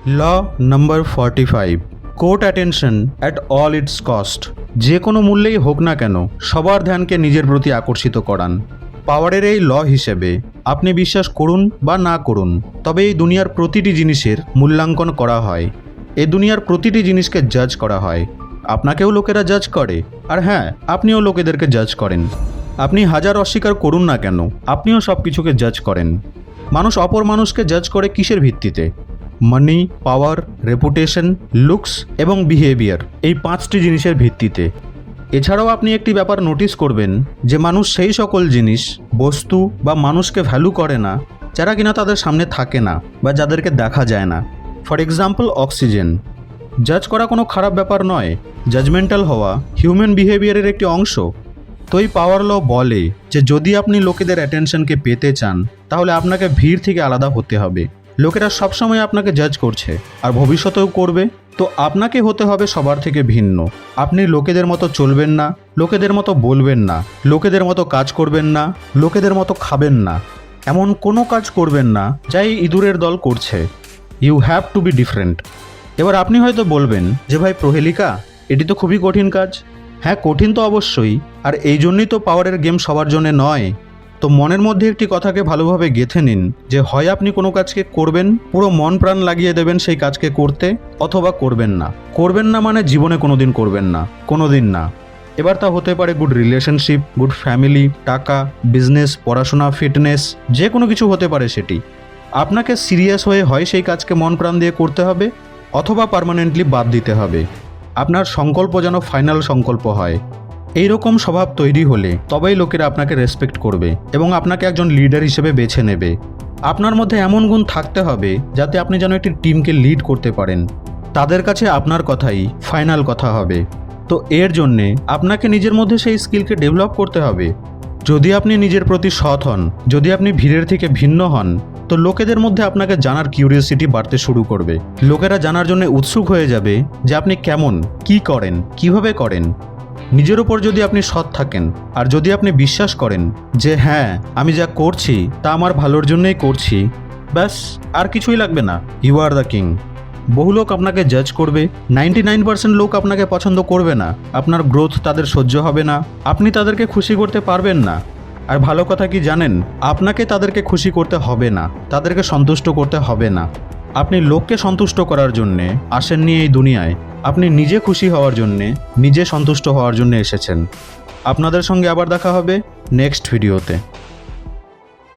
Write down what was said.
Law number 45, court attention at all its cost. যে কোনো মূল্যেই হোক না কেন সবার ধ্যানকে নিজের প্রতি আকর্ষিত করান। পাওয়ারের এই ল হিসেবে আপনি বিশ্বাস করুন বা না করুন, তবে এই দুনিয়ার প্রতিটি জিনিসের মূল্যাঙ্কন করা হয়। এই দুনিয়ার প্রতিটি জিনিসকে জাজ করা হয়। আপনাকেও লোকেরা জাজ করে, আর হ্যাঁ, আপনিও লোকেদেরকে জাজ করেন। আপনি হাজার অস্বীকার করুন না কেন, আপনিও সব কিছুকে জাজ করেন। মানুষ অপর মানুষকে জাজ করে কিসের ভিত্তিতে? মানি, পাওয়ার, রেপুটেশন, লুকস এবং বিহেভিয়ার, এই 5টি জিনিসের ভিত্তিতে। এছাড়াও আপনি একটি ব্যাপার নোটিস করবেন যে মানুষ সেই সকল জিনিস, বস্তু বা মানুষকে ভ্যালু করে না যারা কিনা তাদের সামনে থাকে না বা যাদেরকে দেখা যায় না। For example, oxygen. জাজ করা কোনো খারাপ ব্যাপার নয়, জাজমেন্টাল হওয়া হিউম্যান বিহেভিয়ারের একটি অংশ। তো এই পাওয়ার ল বলে যে যদি আপনি লোকেদের অ্যাটেনশনকে পেতে চান, তাহলে আপনাকে ভিড় থেকে আলাদা হতে হবে। লোকেরা সবসময় আপনাকে জাজ করছে আর ভবিষ্যতেও করবে, তো আপনাকে হতে হবে সবার থেকে ভিন্ন। আপনি লোকেদের মতো চলবেন না, লোকেদের মতো বলবেন না, লোকেদের মতো কাজ করবেন না, লোকেদের মতো খাবেন না, এমন কোনো কাজ করবেন না যা এই ইঁদুরের দল করছে। You have to be different. এবার আপনি হয়তো বলবেন যে ভাই প্রহেলিকা, এটি তো খুবই কঠিন কাজ। হ্যাঁ, কঠিন তো অবশ্যই, আর এই জন্যই তো পাওয়ারের গেম সবার জন্য নয়। তো মনের মধ্যে একটি কথাকে ভালোভাবে গেঁথে নিন যে হয় আপনি কোনো কাজকে করবেন, পুরো মন প্রাণ লাগিয়ে দেবেন সেই কাজকে করতে, অথবা করবেন না। করবেন না মানে জীবনে কোনোদিন করবেন না, কোনোদিন না। এবার তা হতে পারে গুড রিলেশনশিপ, গুড ফ্যামিলি, টাকা, বিজনেস, পড়াশোনা, ফিটনেস, যে কোনো কিছু হতে পারে সেটি। আপনাকে সিরিয়াস হয়ে হয় সেই কাজকে মন প্রাণ দিয়ে করতে হবে, অথবা পার্মানেন্টলি বাদ দিতে হবে। আপনার সংকল্প যেন ফাইনাল সংকল্প হয়। এইরকম স্বভাব তৈরি হলে তবেই লোকেরা আপনাকে রেসপেক্ট করবে এবং আপনাকে একজন লিডার হিসেবে বেছে নেবে। আপনার মধ্যে এমন গুণ থাকতে হবে যাতে আপনি যেন একটি টিমকে লিড করতে পারেন। তাদের কাছে আপনার কথাই ফাইনাল কথা হবে। তো এর জন্যে আপনাকে নিজের মধ্যে সেই স্কিলকে ডেভেলপ করতে হবে। যদি আপনি নিজের প্রতি সৎ হন, যদি আপনি ভিড়ের থেকে ভিন্ন হন, তো লোকেদের মধ্যে আপনাকে জানার কিউরিওসিটি বাড়তে শুরু করবে। লোকেরা জানার জন্য উৎসুক হয়ে যাবে যে আপনি কেমন, কি করেন, কিভাবে করেন। নিজের উপর যদি আপনি সৎ থাকেন আর যদি আপনি বিশ্বাস করেন যে হ্যাঁ, আমি যা করছি তা আমার ভালোর জন্যই করছি, ব্যাস, আর কিছুই লাগবে না। You are the king. বহু লোক আপনাকে জাজ করবে, 99% লোক আপনাকে পছন্দ করবে না। আপনার গ্রোথ তাদের সহ্য হবে না, আপনি তাদেরকে খুশি করতে পারবেন না। আর ভালো কথা কি জানেন, আপনাকে তাদেরকে খুশি করতে হবে না, তাদেরকে সন্তুষ্ট করতে হবে না। আপনি লোককে সন্তুষ্ট করার জন্যে আসেননি এই দুনিয়ায়, আপনি নিজে খুশি হওয়ার জন্যে, নিজে সন্তুষ্ট হওয়ার জন্য এসেছেন। আপনাদের সঙ্গে আবার দেখা হবে নেক্সট ভিডিওতে।